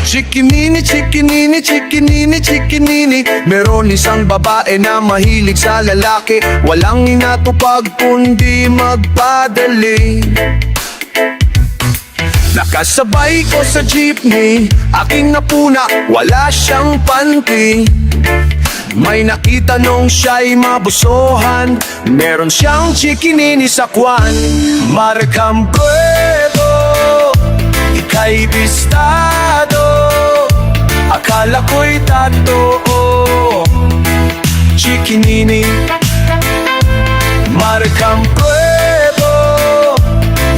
Chikinini, chikinini, chikinini, chikinini. Meron isang babae na mahilig sa lalaki. Walang inatupag kundi magpadali. Nakasabay ko sa jeepney, aking napuna, wala siyang panty. May nakita nung siya'y mabusohan, meron siyang chikinini sa kwan. Markang pwebo, ika'y bistado, akala ko'y totoo. Chikinini, markang pwebo,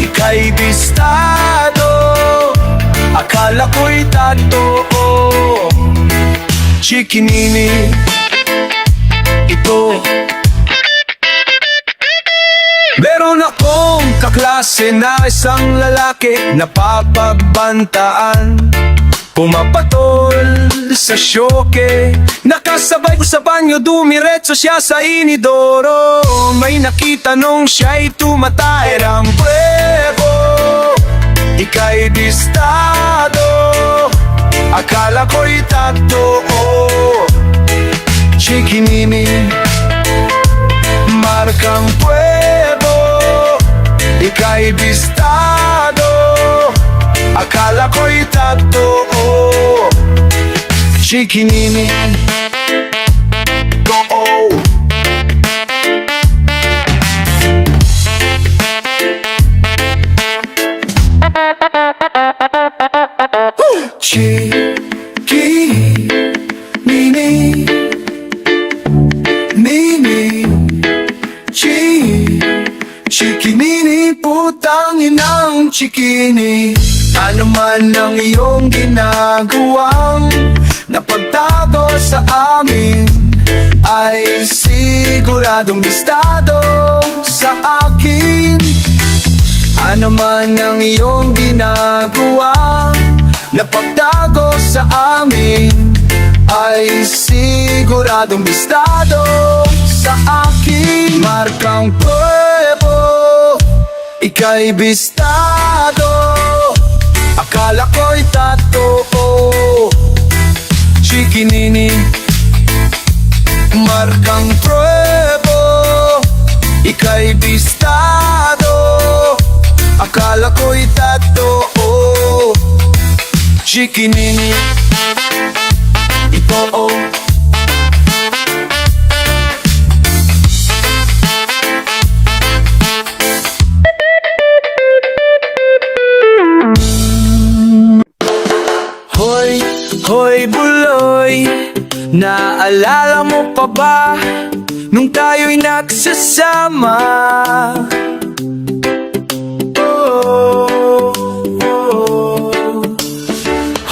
ika'y bistado, akala ko'y totoo. Chikinini, ito. Meron akong kaklase na isang lalaki na papagbantaan. Pumapatol sa syoke, nakasabay ko sa banyo, dumiretso siya sa inidoro. May nakita nung siya'y tumatay ng pwebo, ika'y bistado, akala ko'y totoo. Chikinini, markang pwebo, ika'y bistado, akala ko'y totoo. Chikinini, go! Chikinini, nini, chikinini, putang inang chikini. Ano man ang iyong ginagawang napagtago sa amin, ay siguradong listado sa akin. Ano man ang iyong ginagawa napagtago sa amin, ay siguradong listado sa akin. Markang pwebo, ika'y bistado, akala ko'y totoo. Chikinini, markang pwebo, ika'y bistado, akala ko'y totoo. Chikinini, ito. Hoy, hoy buloy, naalala mo pa ba nung tayo'y nagsasama? Oh, oh.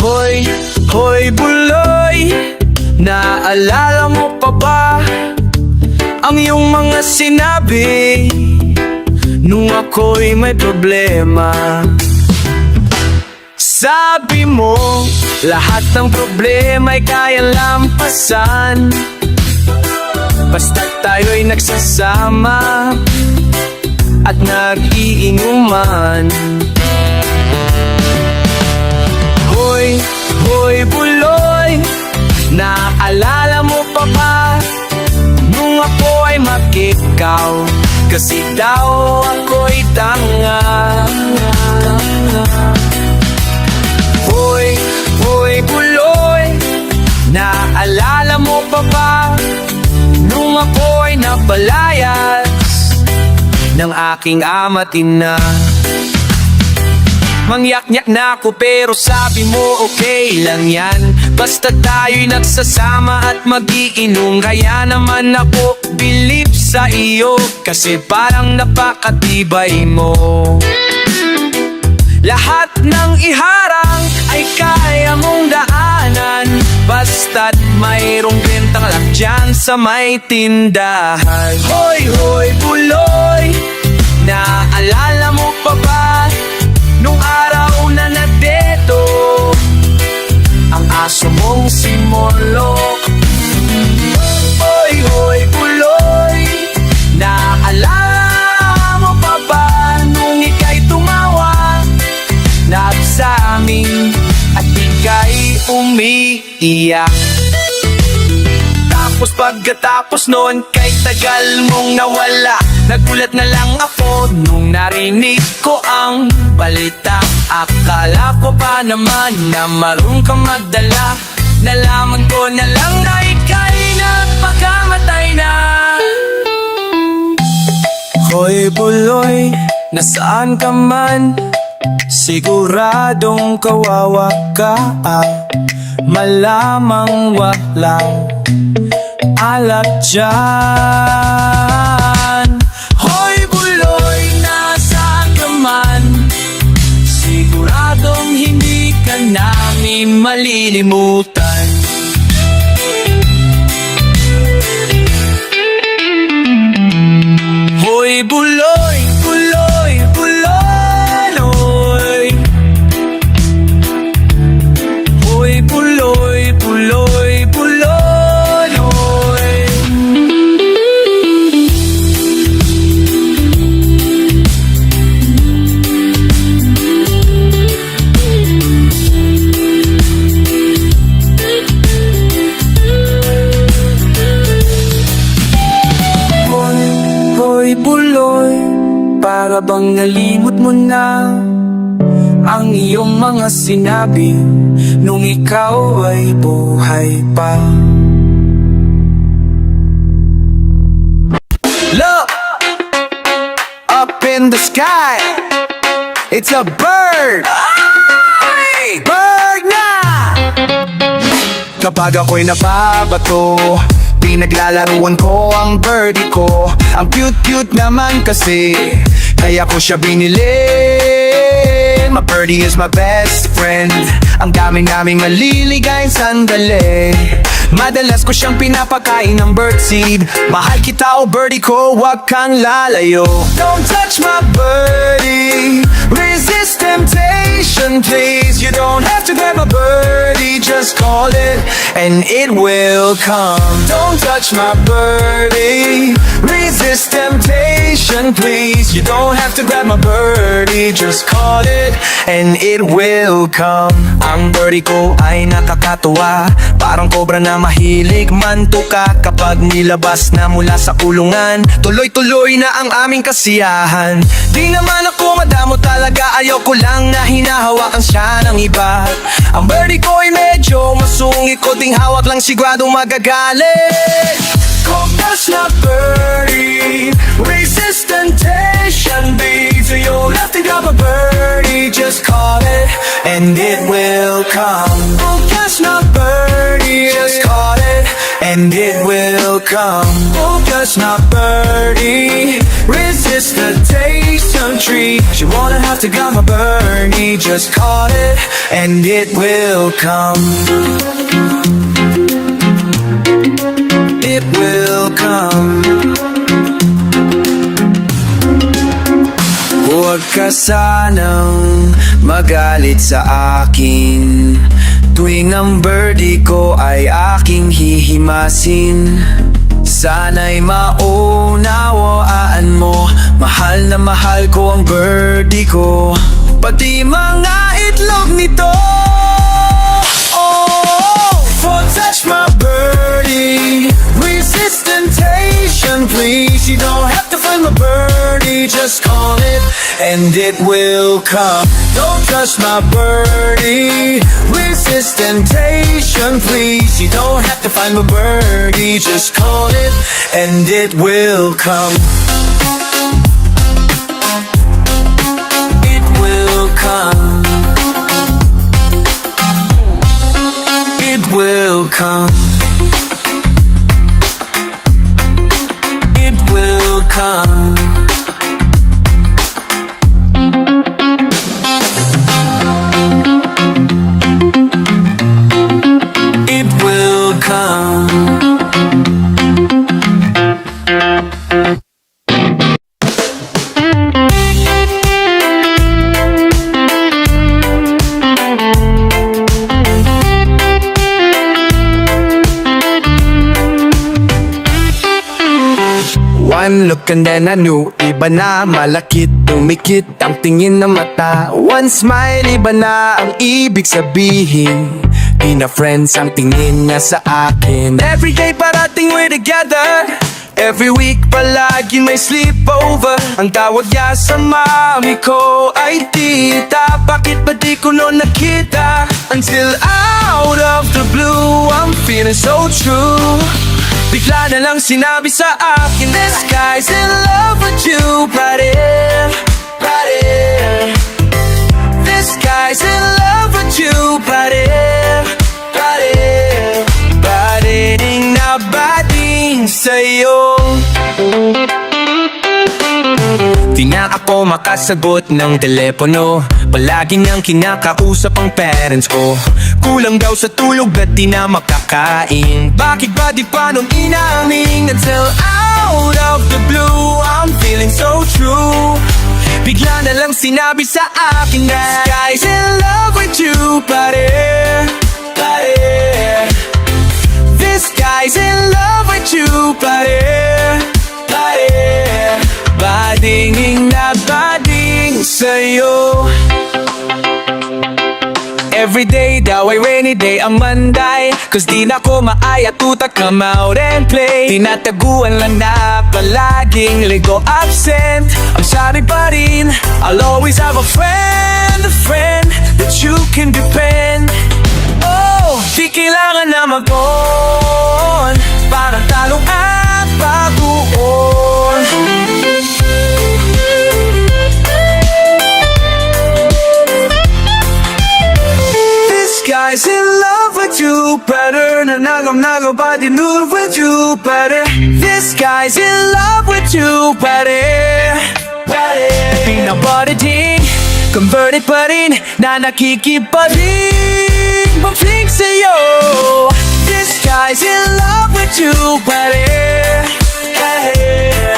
Hoy, hoy buloy, naalala mo pa ba ang iyong mga sinabi nung ako'y may problema? Sabi mo, lahat ng problema'y kaya lampasan basta't tayo'y nagsasama at nag-iinuman. Hoy, hoy buloy, naalala mo pa ba nung ako ay mag-ikaw? Kasi daw ako'y tanga. Hoy, hoy buloy, naalala mo pa ba nung ako'y napalayas ng aking ama't ina? Mangyak-nyak na ako pero sabi mo okay lang yan, basta tayo'y nagsasama at mag-iinom. Kaya naman ako believe sa iyo, kasi parang napakatibay mo. Lahat ng iharang ay kaya mong daanan basta't mayroong bentang alak dyan sa may tindahan. Hoy, hoy buloy, naalala mo pa ba nung araw na nadeto ang aso mong si Molok? Hoy, hoy buloy, naalala mo pa ba umiiyak. Tapos pagkatapos nun, kay tagal mong nawala, nagulat na lang ako nung narinig ko ang balita. Akala ko pa naman na marunong kang magdala, nalaman ko na lang na ika'y nagpakamatay na. Hoy buloy, nasaan ka man? Siguradong kawawa ka, malamang walang alak dyan. Hoy buloy, nasaan ka man? Siguradong hindi ka namin malilimutan. Hoy buloy, buloy, buloy. Hoy buloy, buloy, buloy. Hoy buloy, para bang nalimot mo na ang iyong mga sinabi nung ikaw ay buhay pa. Look up in the sky, it's a bird. Bird na! Kapag ako'y nababato, pinaglalaruan ko ang birdie ko. Ang cute-cute naman kasi, kaya ko siya binili. My birdie is my best friend. Ang dami naming maliligayang sandali. Madalas ko siyang pinapakain ng birdseed. Mahal kita o birdie ko, wag kang lalayo. Don't touch my birdie, resist temptation please. You don't have to grab my birdie, just call it and it will come. Don't touch my birdie, resist temptation please. You don't have to grab my birdie, just call it and it will come. Ang birdie ko ay nakakatuwa, parang cobra na mahilig mantuka. Kapag nilabas na mula sa kulungan, tuloy-tuloy na ang aming kasiyahan. Di naman ako madamo talaga, ayoko lang na hinahawakan siya ng iba. Ang birdie ko ay medyo masungit, konting hawak lang siguradong magagalit. Compass na birdie, resist temptation beats. So you'll have to grab a birdie, just call it and it will come. Compass na birdie, just call it and it will come. Compass na birdie, resist the taste of treat. You wanna have to grab a birdie, just call it and it will come. It will come. Huwag ka sanang magalit sa akin tuwing ang birdie ko ay aking hihimasin. Sana'y maunawaan mo, mahal na mahal ko ang birdie ko, pati mga itlog nito. Don't touch my birdie, resist temptation please. You don't have to find my birdie, just call it and it will come. Don't touch my birdie, resist temptation please. You don't have to find my birdie, just call it and it will come. It will come. It will come. It will come. It will come. One look and then I knew, iba na, malakit, tumikit ang tingin ng mata. One smile, iba na ang ibig sabihin. Di na friends ang tingin niya sa akin. Everyday parating we're together. Every week palagi may sleepover. Ang tawag niya sa mami ko ay tita. Bakit ba di ko noon nakita? Until out of the blue, I'm feeling so true. Bigla na lang sinabi sa akin, this guy's in love with you, pare, pare. This guy's in love with you, pare, pare. Bading na bading sa'yo. Di na ako makasagot ng telepono. Palagi nang kinakausap ang parents ko. Kulang daw sa tulog at di na makakain. Bakit ba di pa nun inamin? Until out of the blue, I'm feeling so true. Bigla na lang sinabi sa akin, this guy's in love with you, pare, pare. This guy's in love with you, pare, pare. Bading na bading sa'yo. Everyday daw ay rainy day ang Monday, cause di na ko maaya tuta come out and play. Tinataguan lang na palaging ligo absent. Ang sabi pa rin, I'll always have a friend that you can depend. Oh, di kailangan na mag-on para talong at baguon. Guys in love with you, better. Nanagaw ba di nur with you, better. This guy's in love with you, better, better. Pinaboditing, converted pa rin, na nakikipaling ma-fling sa'yo. This guy's in love with you, better, better.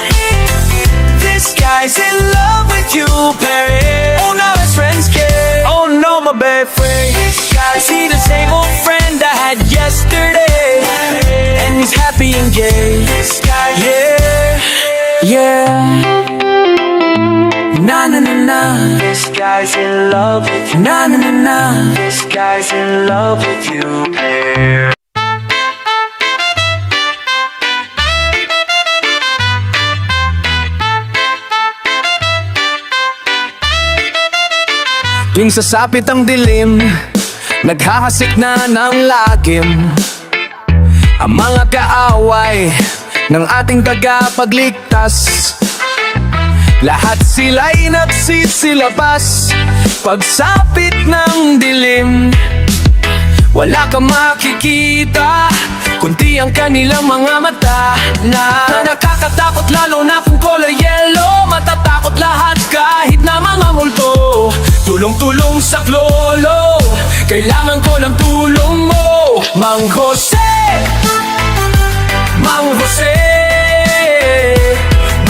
This guy's in love with you, better. Oh, now his friends care. Oh no, my bad friend. I see the same old friend I had yesterday, and he's happy and gay. Yeah, yeah. Na na na na. This guy's in love with you. Na na na na. This guy's in love with you. Tuwing sasapit ang dilim, naghahasik na ng lagim ang mga kaaway ng ating tagapagligtas. Lahat sila'y nagsisilabas pagsapit ng dilim. Wala kang makikita, kundi ang kanilang mga mata na nakakatakot, lalo na kung color yellow. Matatakot lahat kahit na mga multo. Tulong-tulong sa klolo, kailangan ko ng tulong mo. Mang Jose, Mang Jose,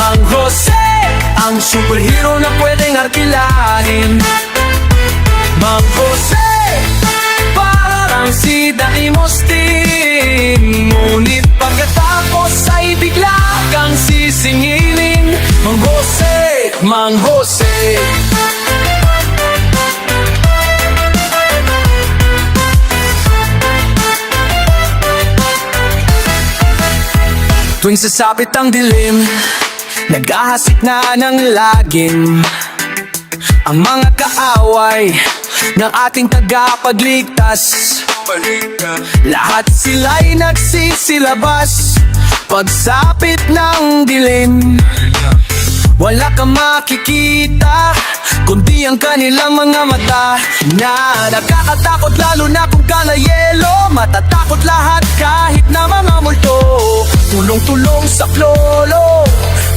Mang Jose, ang superhero na pwedeng arkilahin. Mang Jose, parang si Daimos din, ngunit pagkatapos ay bigla kang sisingilin. Mang Jose, Mang Jose. Tuwing sasapit ang dilim, naghahasik na ng lagim ang mga kaaway ng ating tagapagligtas. Lahat sila'y nagsisilabas pagsapit ng dilim. Wala kang makikita, kundi ang kanilang mga mata na nakakatakot, lalo na kung kalayelo. Matatakot lahat kahit na mga multo. Tulong-tulong sa klolo,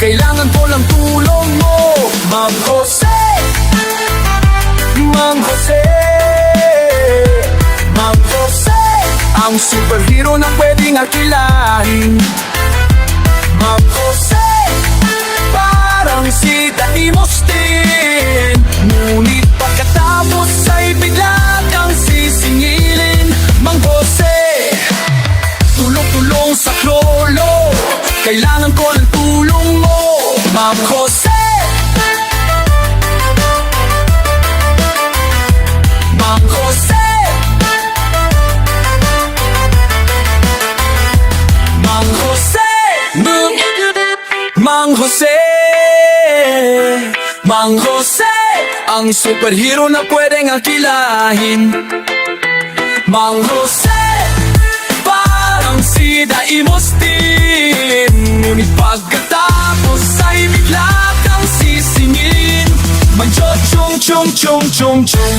kailangan ko lang tulong mo. Mang Jose, Mang Jose, Mang Jose, ang superhero na pwedeng arkilahin. Mang Jose, parang si Daimos din, ngunit pagkatapos ay bigla kang sisingilin. Mang Jose, tulong-tulong sa klolo, kailangan ko ng tulong mo. Mang Jose, Mang Jose, Mang Jose, ang superhero na pwedeng akilahin. Mang Jose, parang si Daimos din, ngunit pagkatapos ay bigla kang sisingin. Mag-chung chung chung chung chung.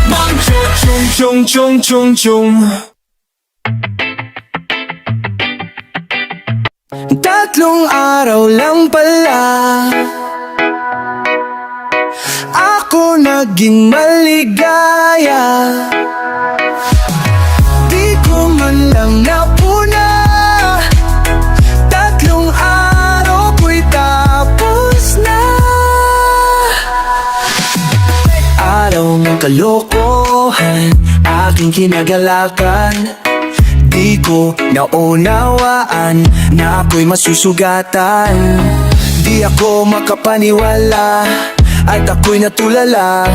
Mag-chung chung chung chung chung. Tatlong araw lang pala ako naging maligaya. Di ko man lang napuna, tatlong araw ko'y tapos na. Araw ng kalokohan, aking kinagalakan. Di ko naunawaan na ako'y masusugatan. Di ako makapaniwala at ako'y natulala.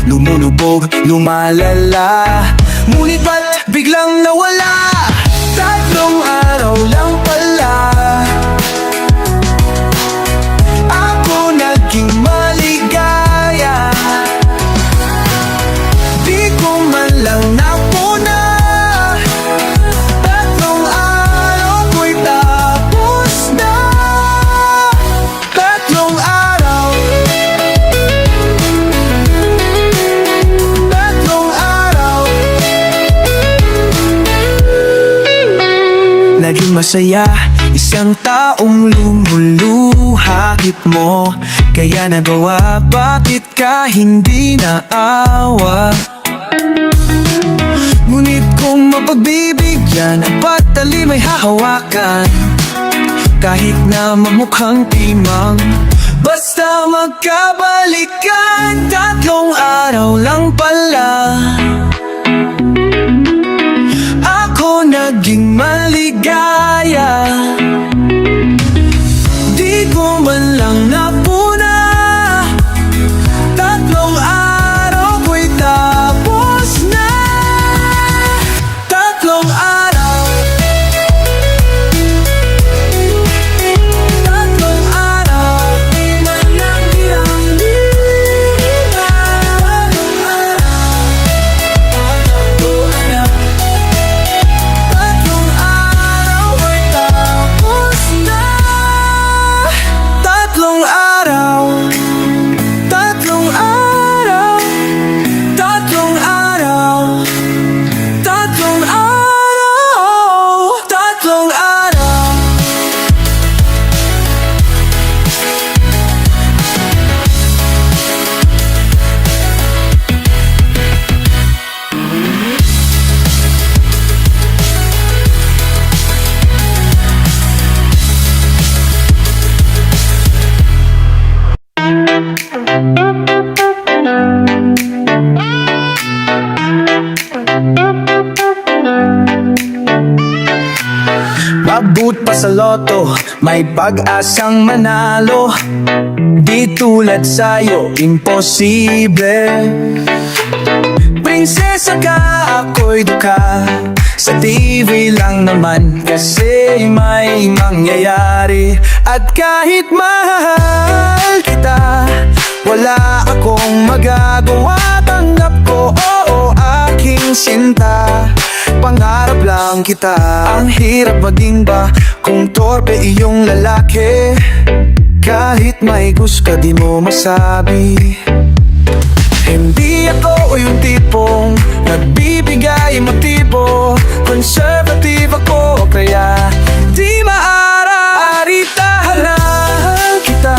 Lumulubog, lumalala, ngunit ba't biglang nawala? Tatlong araw lang pala ako naging maligaya. Di ko man lang napuna, tatlong araw ko'y tapos na. Tatlong araw, tatlong araw. Naging masaya, isang taong lumuluhakit mo. Kaya nagawa, bakit ka hindi naawa? Ngunit kung mapagbibigyan, ang patali may hahawakan. Kahit na mamukhang timang, basta magkabalikan. Tatlong araw lang pala ako naging maligaya. Di ko man lang napuna, tatlong araw ko'y tapos na. Tatlong araw, tatlong araw, di man lang ilang lima. Tatlong araw, tatlong araw ko'y tapos na. Tatlong araw, tatlong araw, tatlong araw, tatlong araw, tatlong araw. Mabut pa sa loto, may pag-asang manalo. Di tulad sa'yo, imposible. Prinsesa ka, ako'y duka. Sa TV lang naman kasi may mangyayari. At kahit mahal kita, wala akong magagawa. Tanggap ko, oo, aking sinta. Pangarap lang kita. Ang hirap maging ba kung torpe iyong lalaki. Kahit may gusto di mo masabi. Hindi ako yung tipong nagbibigay motibo. Conservative ako kaya di maaari. Tahanan kita,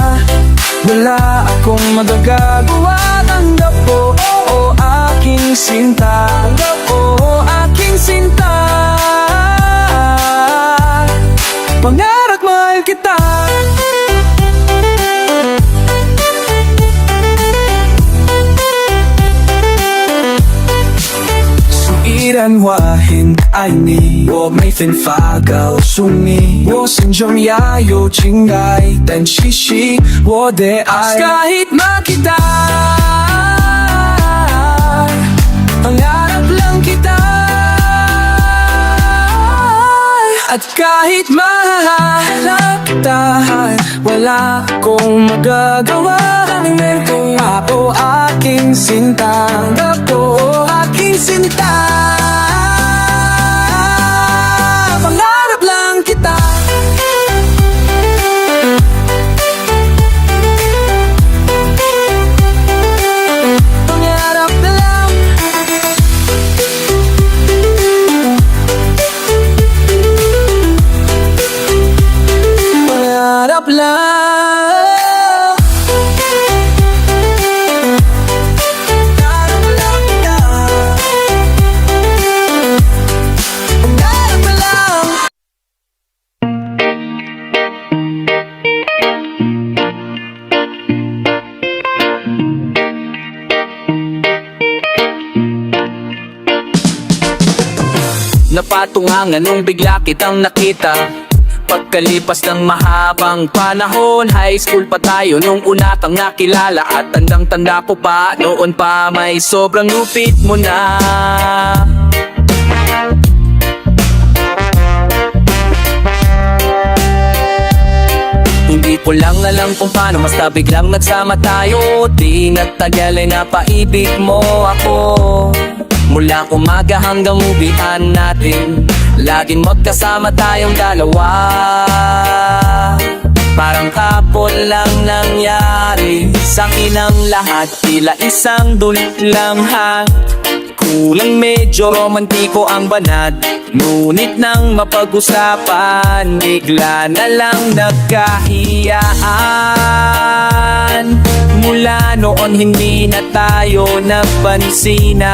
wala akong magagawa. Tanggap ko, oo, aking sinta. Tanggap ko, aking sinta. Pangarap mahal kita.然话很爱你，我每分发告诉你，我心中要有情爱，但其实我的爱 kahit makita, pangarap lang kita. At kahit mahahalap kita, wala akong magagawa. Kung ako aking sinta, ako aking sinta. Pangarap lang kita. Pangarap na lang. Pangarap lang. Pangarap lang kita. Pangarap na lang. Napatungangan nung bigla kitang nakita. Pagkalipas ng mahabang panahon, high school pa tayo nung una kang nakilala. At tandang-tanda ko pa, noon pa may sobrang lupit mo na. Hindi ko lang alam kung paano, basta biglang nagsama tayo. Di nagtagal ay napaibig mo ako. Mula umaga hanggang uwian natin, laging magkasama tayong dalawa. Parang kapon lang nangyari sa inang lahat, tila isang dulit lang ha. Kulang medyo romantiko ang banat, ngunit nang mapag-usapan, bigla na lang nagkahiyaan. Mula noon hindi na tayo napansinan.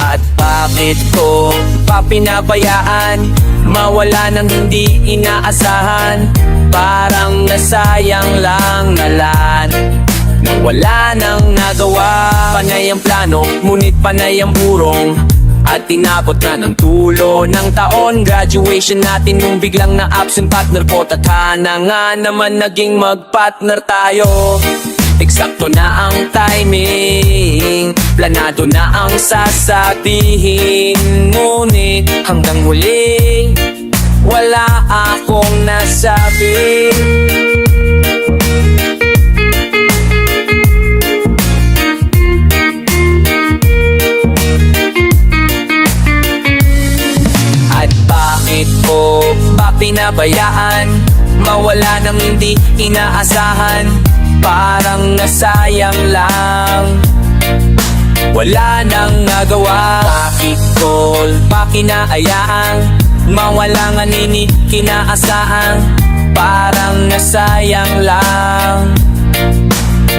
At bakit ko pa pinabayaan, mawala nang hindi inaasahan? Parang nasayang lang nalan, wala nang nagawa. Panay ang plano, ngunit panay ang burong. At tinapot na ng tulo ng taon, graduation natin nung biglang na-absent partner ko. Taka na nga naman naging mag-partner tayo. Eksakto na ang timing, planado na ang sasabihin. Ngunit hanggang huli, wala akong nasabi. Bakit ko ba pinabayaan, mawala nang hindi inaasahan? Parang nasayang lang, wala nang nagawa. Bakit ko ba kinaayaan, mawala nga nini kinaasahan? Parang nasayang lang,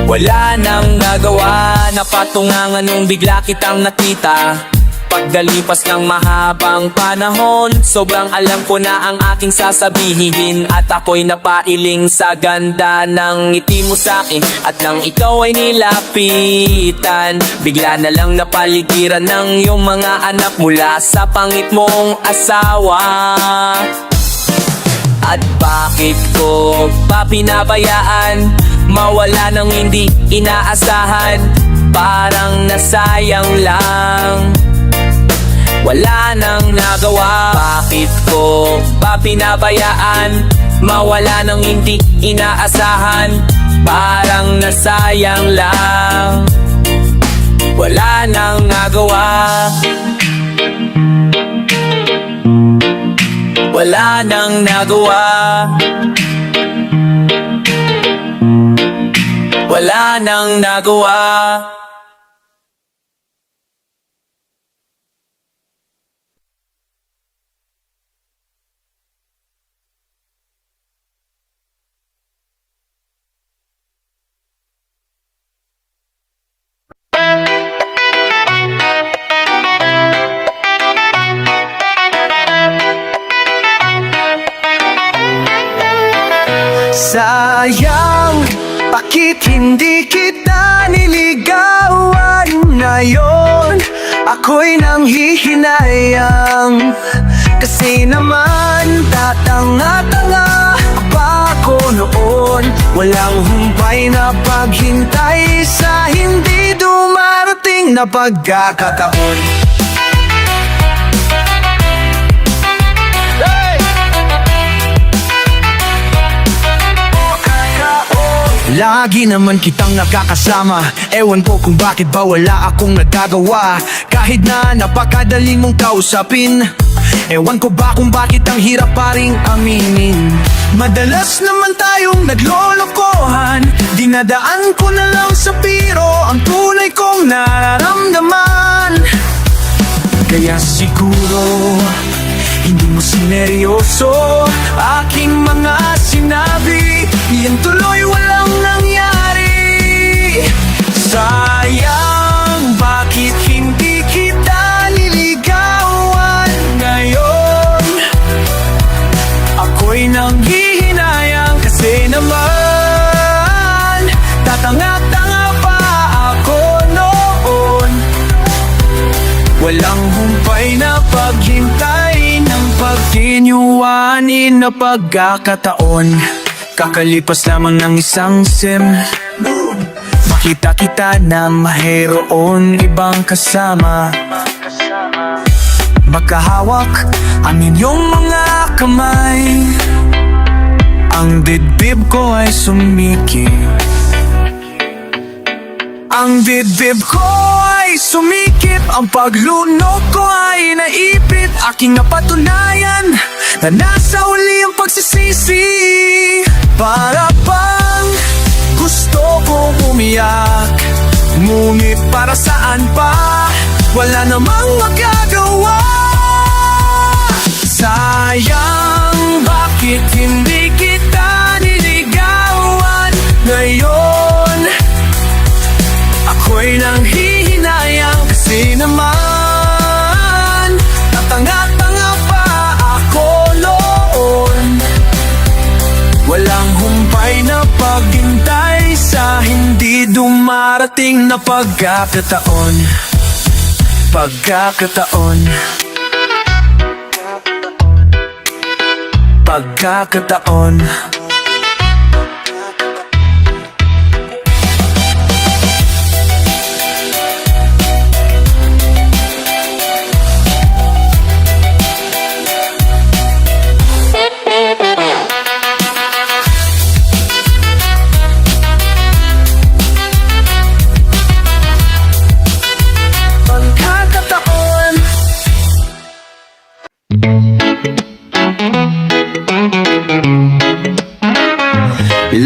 wala nang nagawa. Napatungangan nung bigla kitang nakita. Pagdalipas ng mahabang panahon, sobrang alam ko na ang aking sasabihin. At ako'y napailing sa ganda ng ngiti mo sa'kin. At nang ikaw ay nilapitan, bigla na lang napaligiran ng iyong mga anak mula sa pangit mong asawa. At bakit ko pa pinabayaan, mawala nang hindi inaasahan? Parang nasayang lang, wala nang nagawa. Bakit ko ba pinabayaan, mawala nang hindi inaasahan? Parang nasayang lang, wala nang nagawa. Wala nang nagawa. Wala nang nagawa. Sayang, bakit hindi kita niligawan ngayon? Ako'y nanghihinayang, kasi naman tatanga-tanga pa ako noon. Walang humpay na paghintay sa hindi dumarating na pagkakataon. Lagi naman kitang nakakasama. Ewan ko kung bakit ba wala akong nagagawa. Kahit na napakadali mong kausapin, ewan ko ba kung bakit ang hirap pa ring aminin. Madalas naman tayong naglolokohan, dinadaan ko na lang sa biro ang tunay kong nararamdaman. Kaya siguro hindi mo sineryoso aking mga sinabi, yan tuloy walang nangyari. Sayang, bakit hindi kita niligawan ngayon? Ako'y nanghihinayang kasi naman tatanga-tanga pa ako noon. Walang humpay na paghintay ng pagtinyuanin na pagkakataon. Kakalipas lamang ng isang sim, makita kita na mayroon ibang kasama. Magkahawak ang inyong mga kamay, ang dibdib ko ay sumikip. Ang dibdib ko ay sumikip, ang paglunok ko ay naipit. Aking napatunayan na nasa uli ang pagsisisi. Para bang gusto kong umiyak, ngunit para saan pa, wala namang magagawa. Sayang, bakit hindi kita niligawan ngayon? Ako'y nanghihinayang kasi naman tatanga-tanga pa ako noon. Walang humpay na paghintay sa hindi dumarating na pagkakataon. Pagkakataon. Pagkakataon.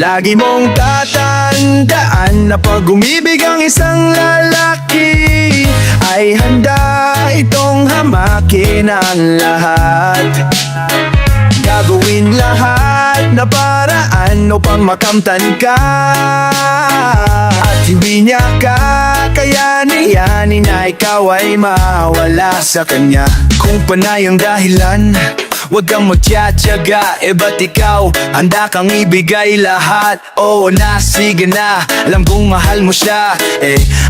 Lagi mong tatandaan na pag umibig ang isang lalaki, ay handa itong hamakin ang lahat. Gagawin lahat na paraan upang makamtan ka, at hindi niya kakayanin na ikaw ay mawala sa kanya. Kung panay ang dahilan, huwag kang magtsatsaga, ba't ikaw handa kang ibigay lahat? Oo na, sige na, alam kong mahal mo siya.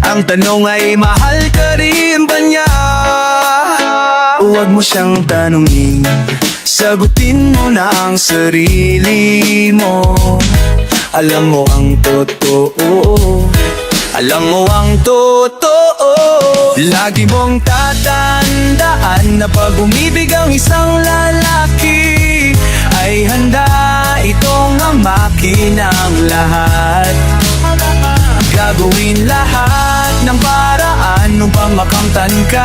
Ang tanong ay mahal ka rin ba niya? Huwag mo siyang tanungin, sagutin mo na ang sarili mo. Alam mo ang totoo, alam mo ang totoo. Lagi mong tatandaan na pag umibig ang isang lalaki, ay handa itong hamakin ang lahat. Gagawin lahat ng paraan upang makamtan ka,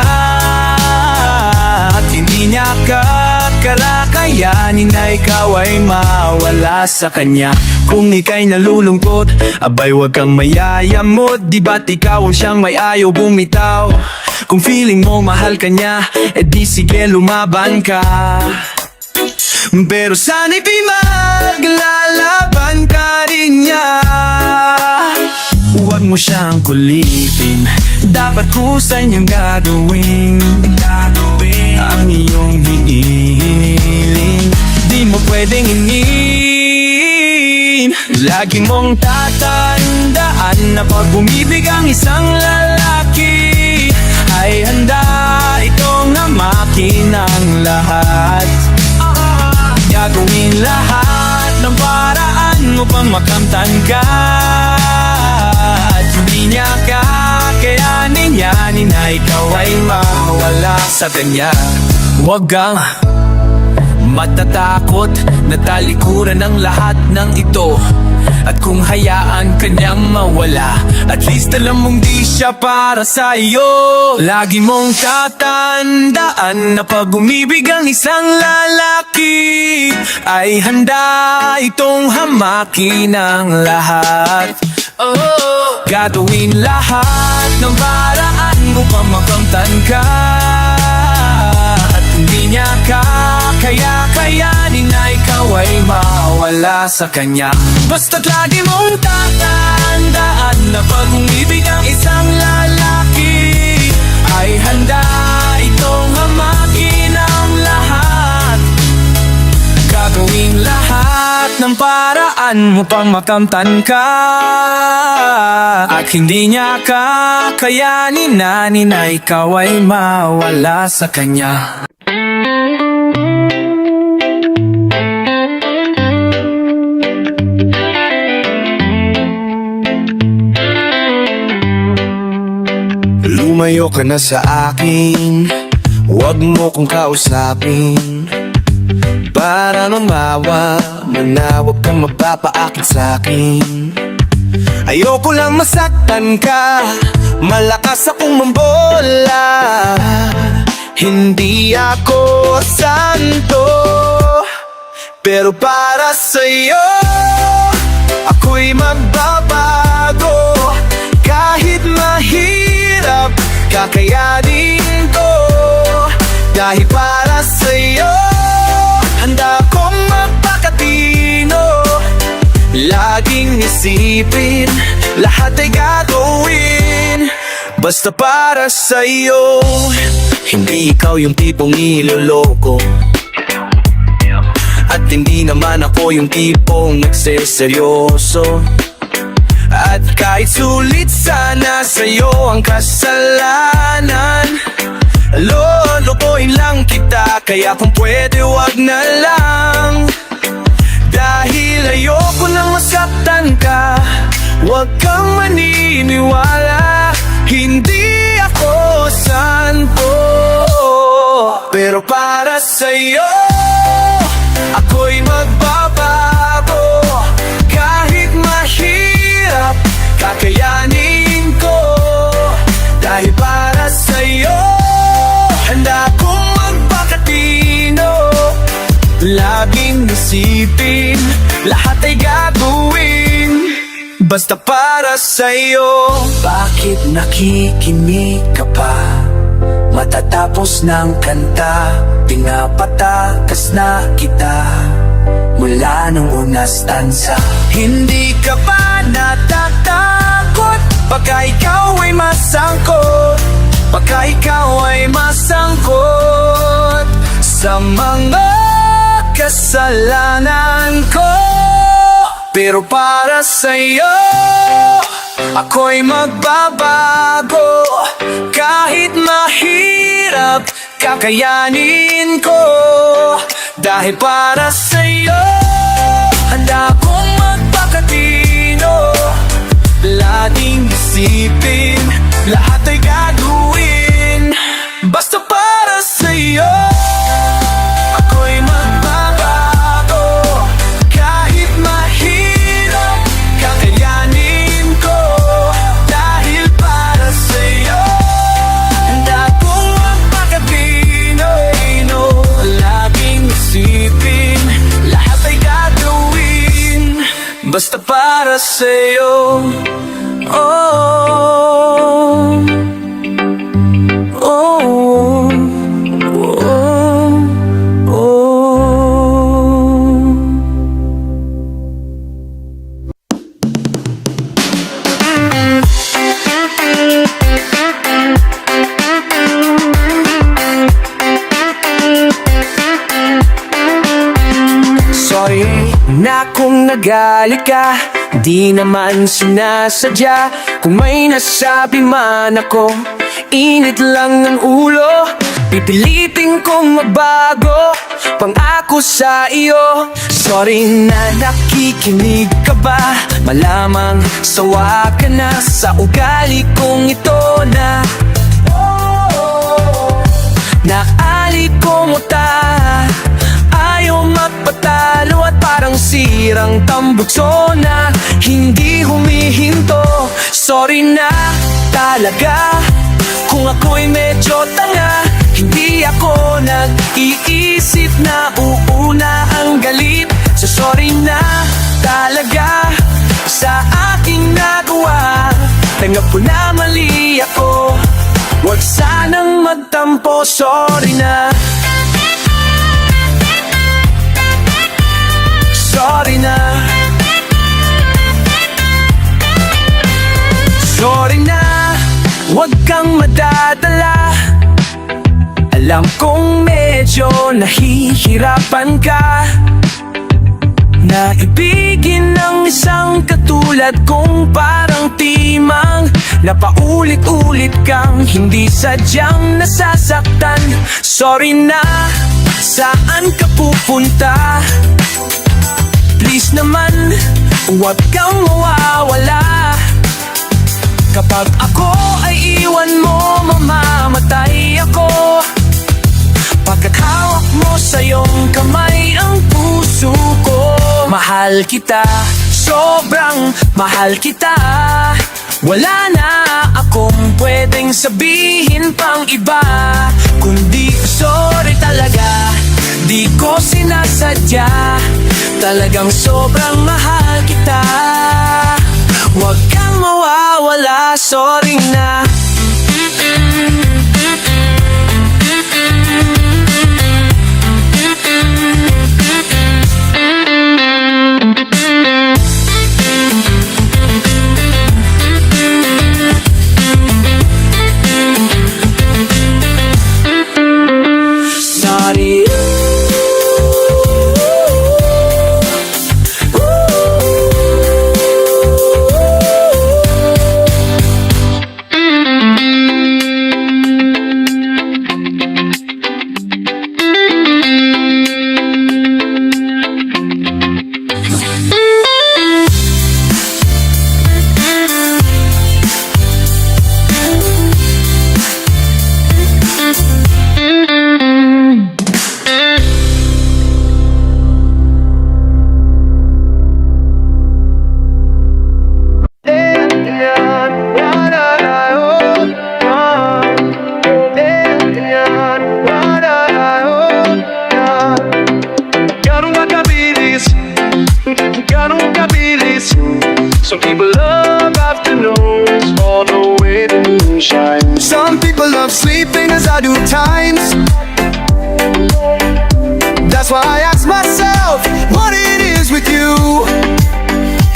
at hindi niya kakalakayanin na ikaw ay mawala sa kanya. Kung ika'y nalulungkot, abay wag kang mayayamot, di ba't ikaw ang siyang may ayaw bumitaw? Kung feeling mo mahal ka niya, di sige lumaban ka. Pero sana'y maglalaban ka rin niya. Huwag mo siyang kulitin, dapat kusay niyang gagawin ang iyong hinihiling. Di mo pwedeng hingin. Lagi mong tatandaan na pag bumibig ang isang lalaki, ay handa itong hamakin ang lahat. Gagawin lahat ng paraan upang makamtan ka, at hindi niya kakayanin yan kakayanin na ikaw ay mawala sa kanya. Huwag kang matatakot na talikuran ng lahat ng ito. At kung hayaan kanyang mawala, at least alam mong di siya para sa'yo. Lagi mong tatandaan na pag umibig ang isang lalaki, ay handa itong hamakin ang lahat. Gagawin lahat ng paraan upang makamtan ka. At hindi niya kakayanin na ikaw ay mawala sa kanya. Basta't lagi mong tatandaan na pag umibig ang isang lalaki, ay handa itong hamakin ang lahat. Gagawin lahat ng paraan upang makamtan ka. At hindi niya kakayanin na ikaw ay mawala sa kanya. Lumayo ka na sa akin, huwag mo kong kausapin. Para lumawa mo na, huwag kang mapapaakit sa'kin. Ayoko lang masaktan ka, malakas akong mambola. Hindi ako santo, pero para sa'yo ako'y magbabago. Kahit mahirap, kakayanin ko. Dahil para sa'yo, handa kong magpakatino. Laging isipin, lahat ay gagawin basta para sa'yo. Hindi ikaw yung tipong niloloko, at hindi naman ako yung tipong nagseseryoso. At kahit sulit sana sa'yo ang kasalanan, lolokohin lang kita, kaya kung pwede wag na lang. Dahil ayoko nang masaktan ka, wag kang maniniwala. Hindi ako santo, pero para sa'yo ako'y magbabago. Kahit mahirap, kakayanin ko. Dahil para sa'yo, handa kong magpakatino. Laging isipin, lahat ay gagawin basta para sa'yo. Bakit nakikinig ka pa? Matatapos ng kanta, pinapatakas na kita mula nung unas tansa. Hindi ka ba natatakot pagka ikaw ay masangkot? Pagka ikaw ay masangkot sa mga kasalanan ko. Pero para sa'yo ako'y magbabago. Kahit mahirap, kakayanin ko. Dahil para sa'yo, handa kong magpakatino. Laging isipin, lahat ay gagawin basta para sa'yo. Ako'y magbabago. Kahit mahirap, kakayanin ko. Dahil para sa'yo, handa kong magpakatino. Laging isipin, lahat ay gagawin basta para sa'yo. Oh, oh, oh, oh. Sorry na kung nagalit ka, di naman sinasadya. Kung may nasabi man ako, init lang ng ulo. Pipilitin kong magbago, pangako sa iyo. Sorry na nakikinig ka ba? Malamang sawa ka na sa ugali kong ito na bihirang tambutso na hindi humihinto. Sorry na talaga kung ako'y medyo tanga. Hindi ako nag-iisip na uuna ang galit. So sorry na talaga sa aking nagawa. Tanggap ko na mali ako, huwag sanang magtampo. Sorry na. Sorry na. Sorry na, huwag kang madadala. Alam kong medyo nahihirapan ka na ibigin ng isang katulad kong parang timang na paulit-ulit kang hindi sadyang nasasaktan. Sorry na, saan ka pupunta? Please naman, huwag kang mawawala. Kapag ako ay iwan mo, mamamatay ako. Pagkat hawak mo sa iyong kamay ang puso ko. Mahal kita, sobrang mahal kita. Wala na akong pwedeng sabihin pang iba, kundi sorry talaga, di ko sinasadya. Talagang sobrang mahal kita. Huwag kang mawawala, sorry na. Sorry. Some people love afternoons all the way to moonshine. Some people love sleeping as I do times. That's why I ask myself what it is with you.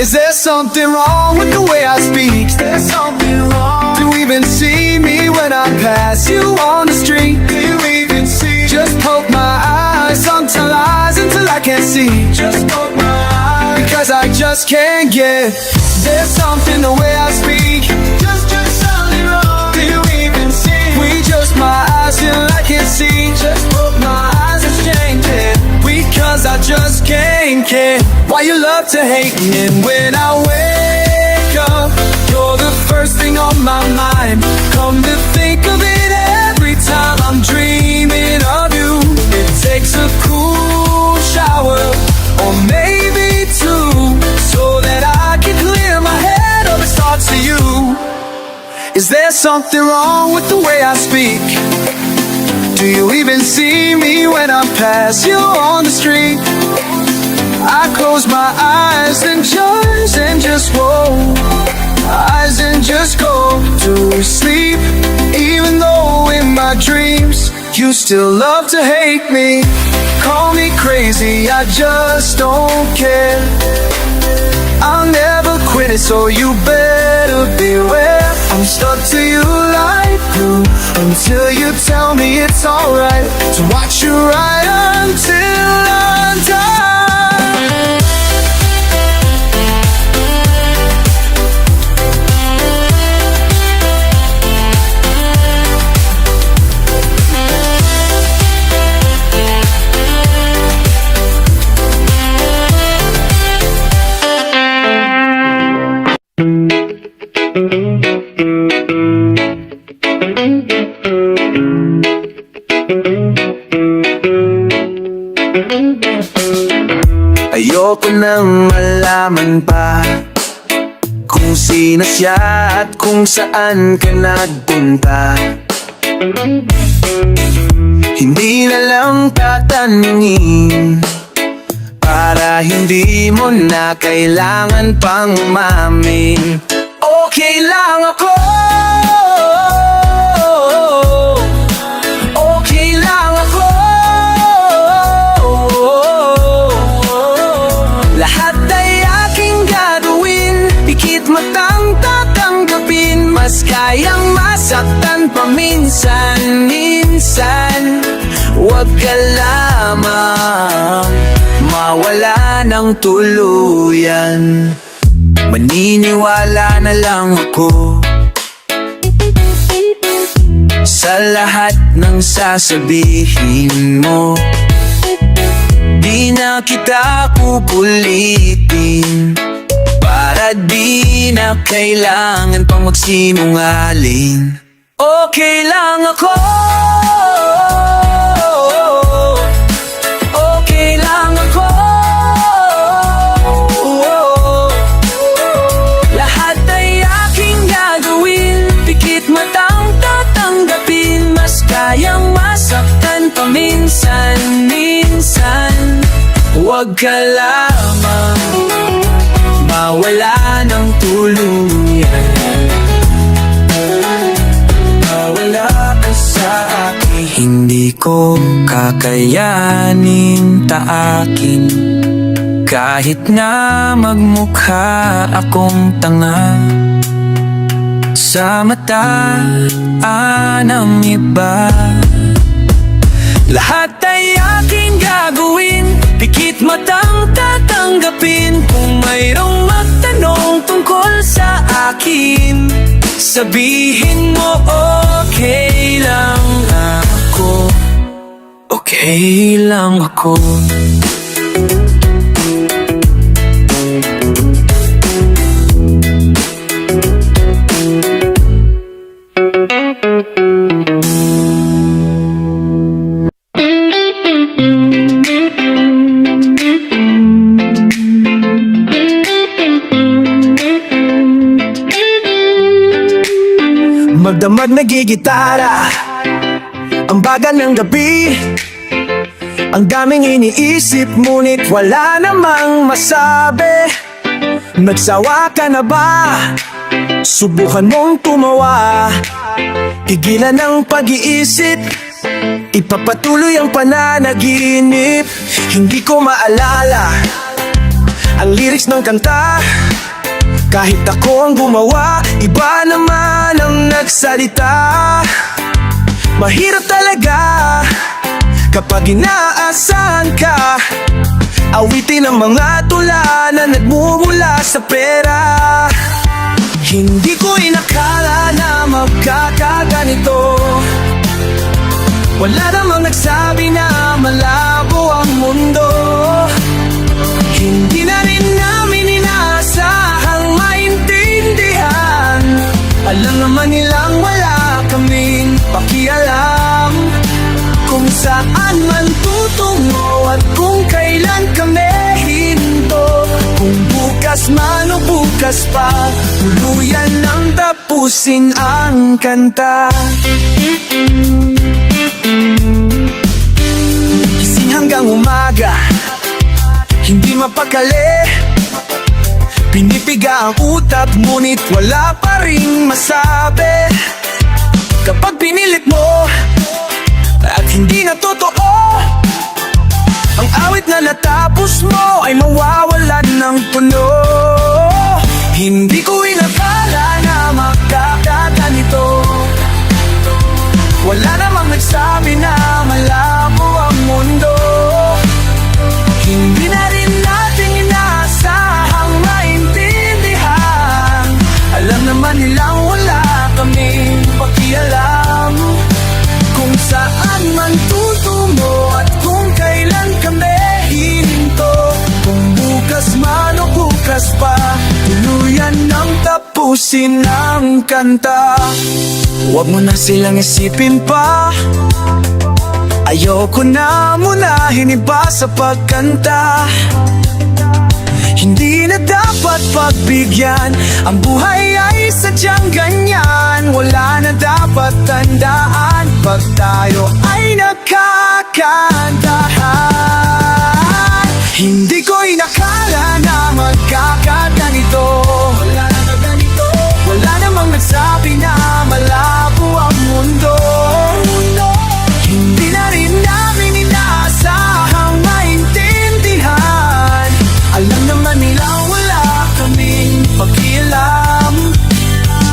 Is there something wrong with the way I speak? Is there something wrong? Do you even see me when I pass you on the street? Do you even see? Just poke my eyes, until eyes until I can't see. Just poke my eyes, because I just can't get. There's something the way I speak. Just something wrong. Do you even see? We just my eyes till I can't see. Just poke my eyes, it's changing. Because I just can't get. Why you love to hate me? And when I wake up, you're the first thing on my mind. Come to think of it, every time I'm dreaming of you. It takes a cool shower, or maybe two, so that I can clear my head of its thoughts to you. Is there something wrong with the way I speak? Do you even see me when I pass you on the street? I close my eyes and just whoa, eyes and just go to sleep. Even though in my dreams you still love to hate me. Call me crazy, I just don't care. I'll never quit it, so you better beware. I'm stuck to you like glue until you tell me it's alright to watch you right until I'm done. na siya at kung saan ka nagpunta. Hindi na lang tatanungin, para hindi mo na kailangan pang umamin. Okay lang ako, okay lang ako. Lahat ay aking gagawin, pikit matang tatanggapin. Mas kayang masaktan paminsan-minsan. Huwag ka lamang mawala ng tuluyan. Maniniwala na lang ako sa lahat ng sasabihin mo. Di na kita kukulitin, para di na kailangan pang magsinungaling. Okay lang ako, okay lang ako. Lahat ay aking gagawin, pikit matang tatanggapin. Mas kayang masaktan paminsan-minsan. Huwag ka lamang mawala ng tuluyan. Mawala ka sa akin, hindi ko kakayanin taakin. Kahit nga magmukha akong tanga sa mata ng iba. Lahat ay aking gagawin, pikit matang tatanggapin. Kung mayroong magtanong tungkol sa akin, sabihin mo okay lang ako, okay lang ako. Magdamag nagigitara, ang baga ng gabi. Ang daming iniisip, ngunit wala namang masabi. Nagsawa ka na ba? Subukan mong tumawa. Tigilan ang pag-iisip, ipapatuloy ang pananaginip. Hindi ko maalala ang lyrics ng kanta, kahit ako ang gumawa, iba naman ang nagsalita. Mahirap talaga kapag inaasahan ka, awitin ang mga tula na nagmumula sa pera. Hindi ko inakala na magkakaganito. Wala namang nagsabi na malabo ang mundo. Hindi na rin namin inaasahang maintindihan. Alam naman nilang wala kaming pakialam kung saan man tutungo at kung kailan kami hinto. Kung bukas man o bukas pa, tuluyan nang tapusin ang kanta. Gising hanggang umaga, hindi mapakali. Pinipiga ang utak, ngunit wala pa ring masabi. Kapag pinilit mo at hindi na totoo, ang awit na natapos mo ay mawawalan ng puno. Hindi ko inakala na magkakaganito. Wala namang nagsabi na malabo ang mundo. Hindi na rin natin inaasahang maintindihan. Alam naman nilang wala kaming pakialam kung saan man tutungo at kung kailan kami hihinto. Kung bukas man o bukas pa, tuluyan nang tapusin ang kanta. Huwag mo na silang isipin pa, ayoko na munahin iba sa pagkanta. Hindi na dapat pagbigyan, ang buhay ay sadyang ganyan. Wala na dapat tandaan pag tayo ay nagkakantahan. Hindi ko inakala na magkakaganito. Wala namang nagsabi na malabo ang mundo. Hindi na rin namin inaasahang maintindihan. Alam naman nila wala kaming pakialam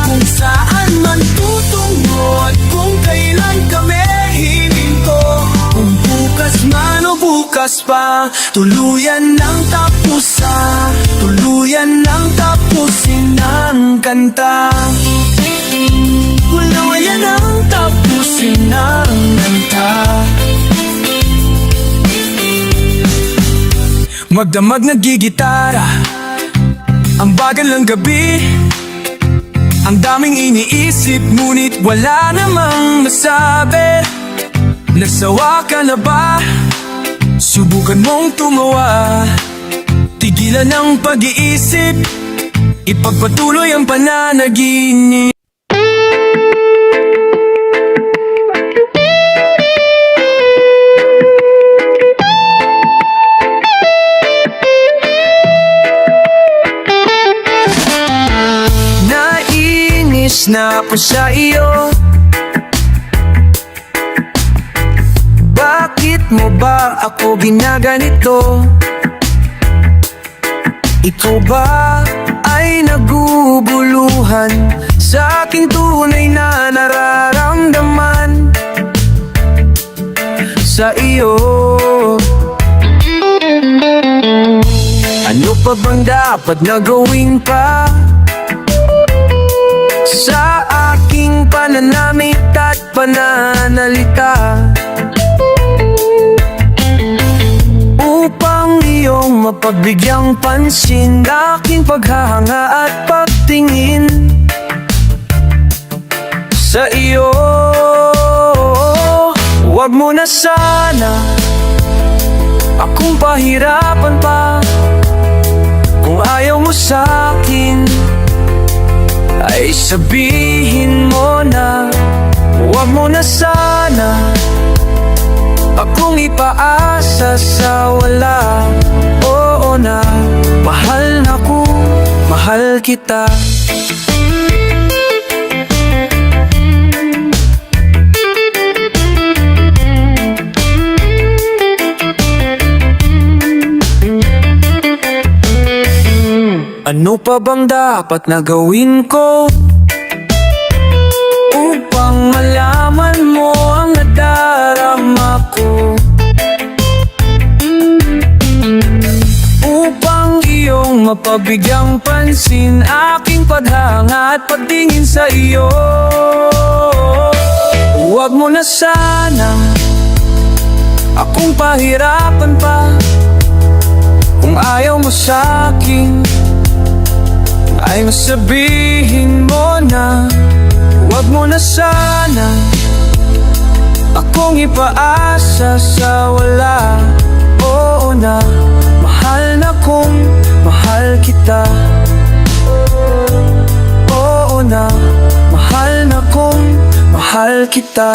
kung saan man tutungo at kung kailan kami hihinto. Kung bukas man o bukas pa, tuluyan ng tapusan, tuluyan ng tapusin ang kanta. Tuluyan ng tapusin ang kanta. Magdamag nagigitara, ang bagal ng gabi, ang daming iniisip ngunit wala namang masabi. Nagsawa ka na ba? Subukan mong tumawa. Tigilan ang pag-iisip, ipagpatuloy ang pananaginip. Nainis na ako sa iyo. Bakit mo ba ako ginaganito? Ikaw ba ay naguguluhan sa aking tunay na nararamdaman sa iyo? Ano pa bang dapat na gawin pa sa aking pananamit at pananalita upang iyong mapagbigyang pansin aking paghahanga at pagtingin sa iyo? Huwag mo na sana akong pahirapan pa. Kung ayaw mo sa'kin ay sabihin mo na. Huwag mo na sana akong ipaasa sa wala. Oo na, mahal na ko, mahal kita. Ano pa bang dapat na gawin ko upang malaman mo ang nadarama ko? Upang iyong mapabigyang pansin aking paghanga at pagtingin sa iyo. Huwag mo na sana akong pahirapan pa. Kung ayaw mo sa'kin ay masabihin mo na. Huwag mo na sana akong ipaasa sa wala. Oo na, mahal na kong mahal kita. Oo na, mahal na kong mahal kita.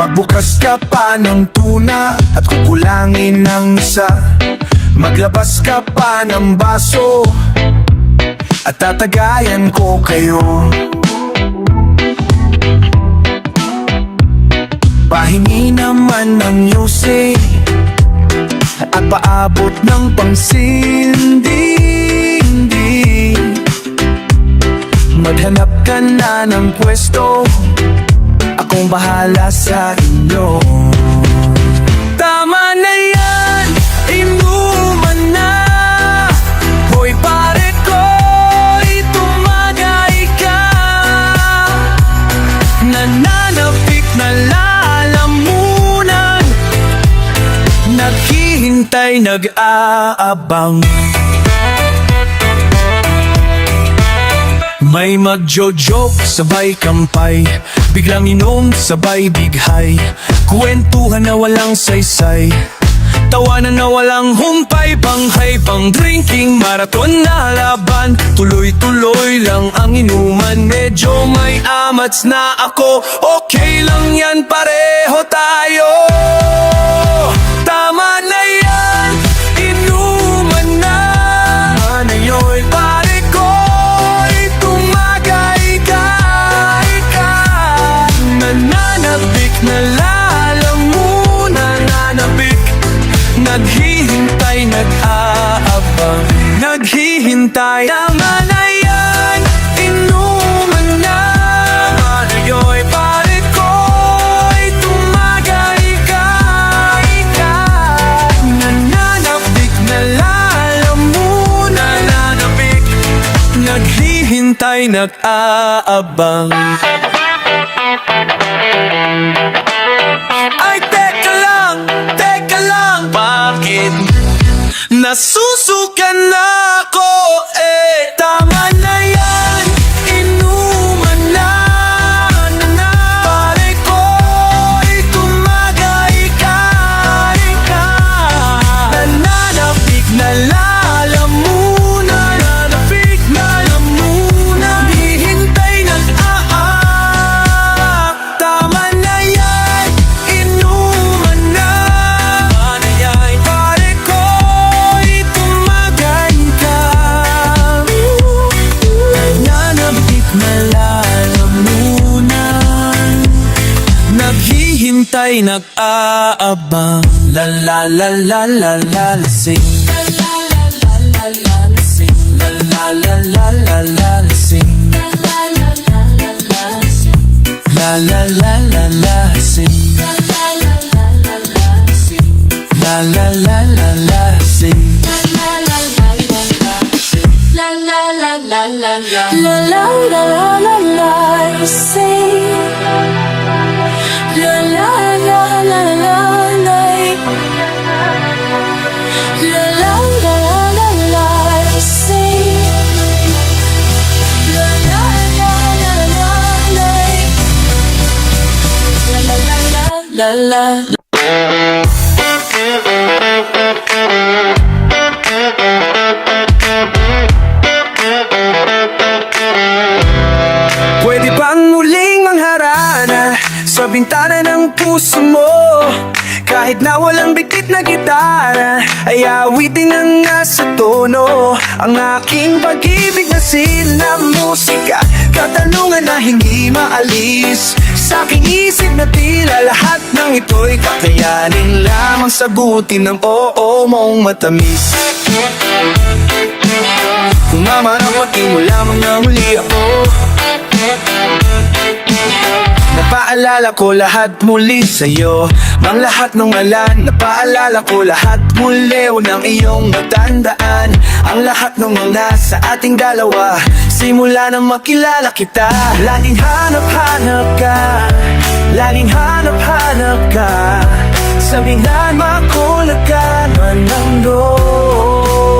Magbukas ka pa ng tuna at kukulangin ng isa. Maglabas ka pa ng baso at tatagayan ko kayo. Pahingi naman ng music at paabot ng pangsindi. Maghanap ka na ng pwesto, akong bahala sa inyo. Tama na yan, inuman na. Hoy pare ko, tumagay ka. naghihintay, nag-aabang. May magjo-joke, sabay kampay, biglang inom, sabay bighay, kwentuhan na walang saysay, tawanan na walang humpay, banghay pang drinking, marathon na laban, tuloy-tuloy lang ang inuman, medyo may amats na ako, okay lang yan, pareho tayo. Tama na yan, inuman na, ano yo'y pare ko'y tumagay-gay ka, nananabik na lalamunan, nananabik, naghihintay, nag-aabang, naghihintay. Tama na yan, inuman na, ano yo'y pare ko'y tumagay-gay ka, nananabik na lalamunan, nananabik, naghihintay, nag-aabang. Ay, teka lang, bakit nasusukan na ako? Tama na yan, inuman na, pare ko'y tumagay-gay ka, nananabik na lalamunan, nananabik na lalamunan, hihintay, nag-aak. Tama na yan, inuman na, ano yan, pare ko'y tumagay ka, nananabik na lalamunan, naghihintay, nag-aabang. La la la la la la lasing, la la la la la la lasing, la la la la la la lasing, la la la la la la lasing, la la la la la lasing, la la la la la la lasing, la la la la la lasing, la la la la la la lasing, la la la la la la, la la la la la la lasing, la la la la la la. La la la la la sing. La la la la la la. La la la la. Pwede bang muling mangharana sa bintana ng puso mo? Kahit na walang bitit na gitara, ay awitin na nga sa tono ang aking pag-ibig na sila musika. Katanungan na hindi maalis sa aking isip na tila lahat ng ito'y kakayanin lamang sagutin ng oo mong matamis. Kung mamarapatin mo lamang na muli ako, napaalala ko lahat muli sa'yo, ang lahat ng alan. Napaalala ko lahat muli, unang iyong matandaan ang lahat ng mga sa ating dalawa. Simula nang makilala kita, laging hanap-hanap ka, laging hanap-hanap ka. Sabihan makulat ka man ng loob.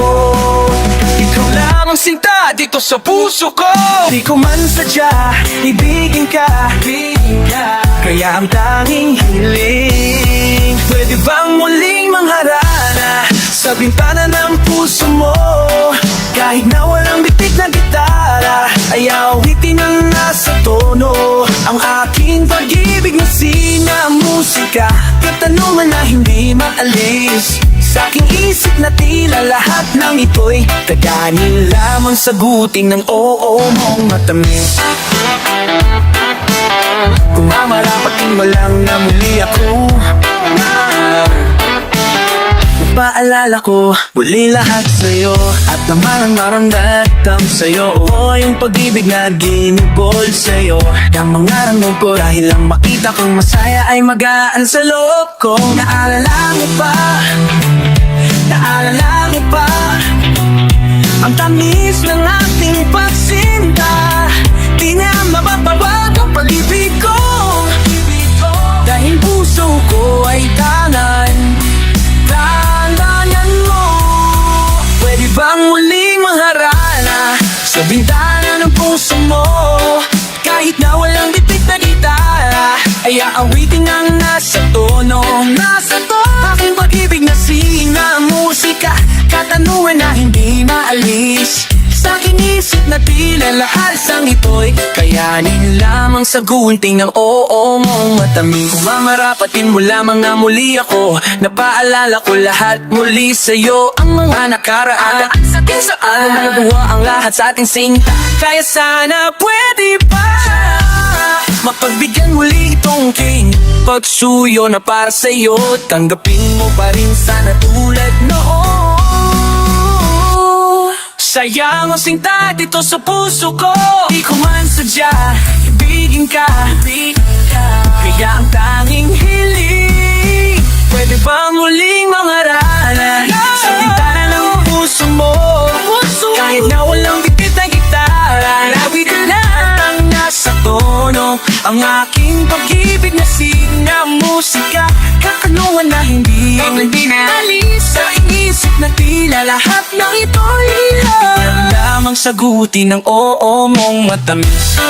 Ikaw lang ang sinta dito sa puso ko, di ko man sadya ibigin ka, kaya ang tanging hiling, pwede bang muling mangharana sa bintana ng puso mo? Kahit na walang bitik na gitara, ay awitin ang nasa tono ang aking pag-ibig na sinamusika. Katanungan na hindi maalis sa aking isip na tila lahat ng ito'y taganin lamang sagutin ng oo mong matamis. Kung mamarapatin mo lang na muli ako, paalala ko muli lahat sa'yo at naman ang maramdaman sa'yo. Oo, yung pag-ibig na ginugol sa'yo, ang mga ranong ko dahil lang makita kong masaya ay magaan sa loob ko. Naalala mo pa, naalala mo pa ang tamis ng ating pagsinta. Di na mapapawag ang pag-ibig ko, dahil puso ko ay tanan, tanan. awitin ang nasa tono. Aking pag-ibig na singa musika, katanungan na hindi maalis sa aking isip na tila lahat sang ito'y kayanin lamang sa gunting ng oo mong matamis. Kung mamarapatin mo lamang na muli ako, napaalala ko lahat muli sa'yo. Ang mga nakaraan at sa ating saan nagawa ang lahat sa ating sinta. Kaya sana pwede pa mapagbigyan muli itong king pagsuyo na para sa'yo. Tanggapin mo pa rin sana tulad noon. Sayang ang sinta dito sa puso ko, di ko man sadya ibigin ka. Kaya ang tanging hiling, pwede bang muling mangaral sa bintana ng puso mo? Kahit na walang bigit na gitara, lawitin lahat ang nasa tono. Ang aking pag-ibig na singa musika, katanungan na hindi alis sa isip na tila lahat ng ito'y ilan lamang sagutin ng oo mong matamis.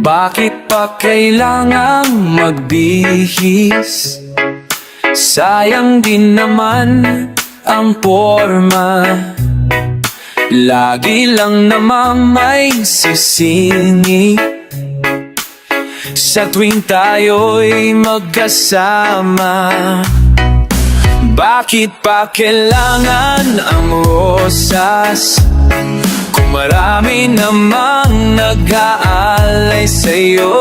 Bakit pa kailangang magbihis? Sayang din naman ang forma. Lagi lang naman may sisingit sa tuwing tayo'y magkasama. Bakit pa kailangan ang rosas kung marami namang nag-aalay sa'yo?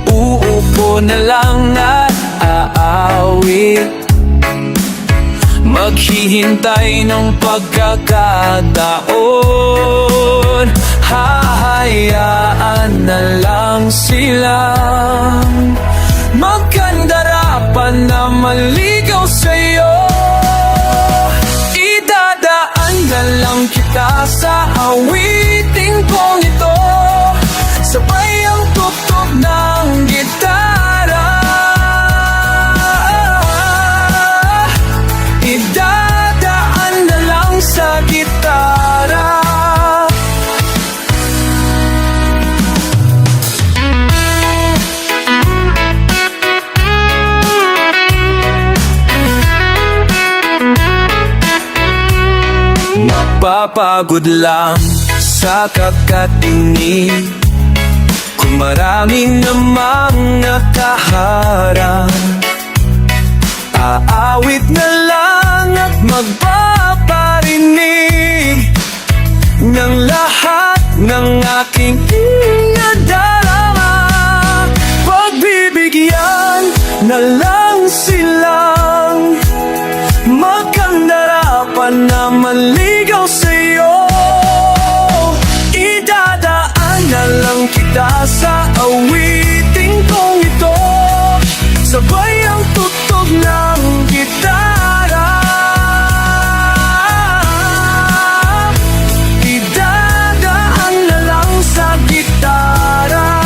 Uupo na lang at aawit, maghihintay ng pagkakataon. Hahayaan na lang silang magkandarapan na maligaw sa'yo. Idadaan na lang kita sa awiting kong ito, sabay ang tugtog ng gitara. Idadaan na lang sa gitara. Mapapagod lang sa kakatingin kung marami namang nakaharang. Aawit na lang at magpaparinig ng lahat ng aking inadarama. Pagbibigyan na lang silang magkandarapan na maligaw sa'yo. Idadaan na lang kita sa awiting kong ito, sabay ang tugtog ng gitara. Idadaan na lang sa gitara.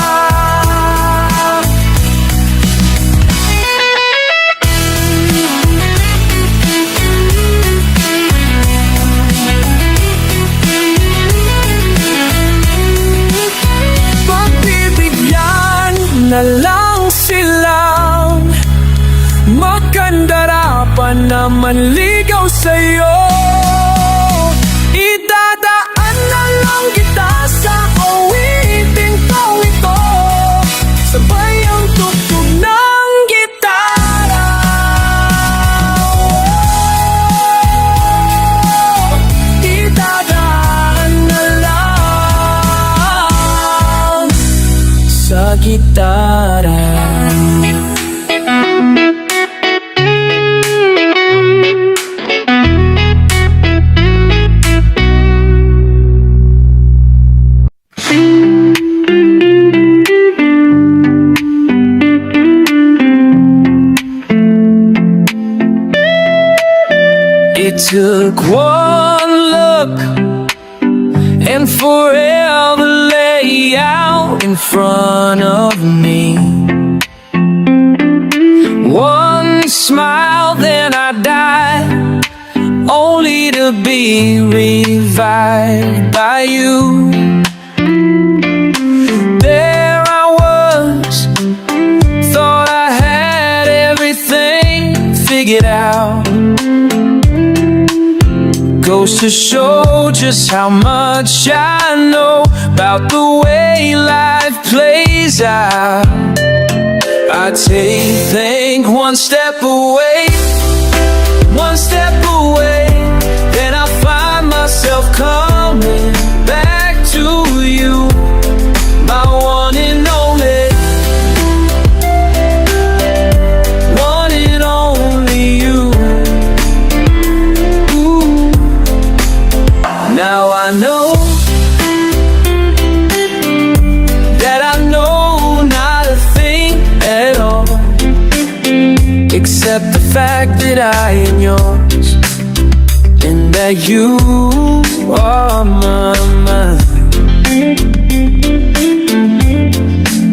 Pagbibigyan na lang silang magkandarapan na manligaw sa'yo. Idadaan na lang kita sa awiting kong ito, sabay ang tugtog ng gitara. Idadaan na lang sa gitara. It took one look and and forever lay out in front of me. One smile, then I die, only to be revived by you. There I was, thought I had everything figured out. Goes to show just how much I know about the way life plays out. I think one step away, then I find myself coming back to you, my one and only, one and only you. Ooh. Now I know that I know not a thing at all, except the fact that I am yours, and that you are mine.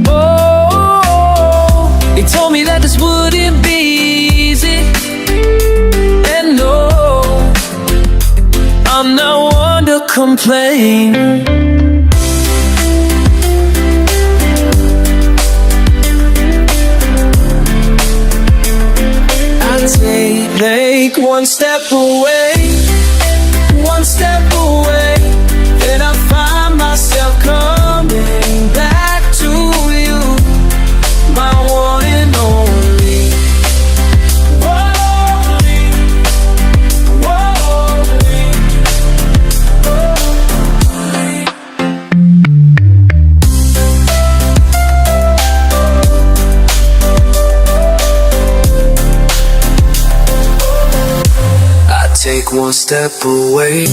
Oh, they told me that this wouldn't be easy, and no, I'm not one to complain. Take one step away, then I find myself coming back to you, my one and only, only, only, only. Take one step away,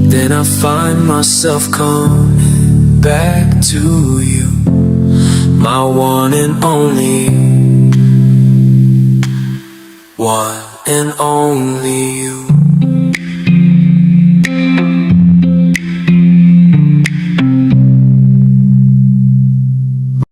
then I find myself coming back to you, my one and only, one and only.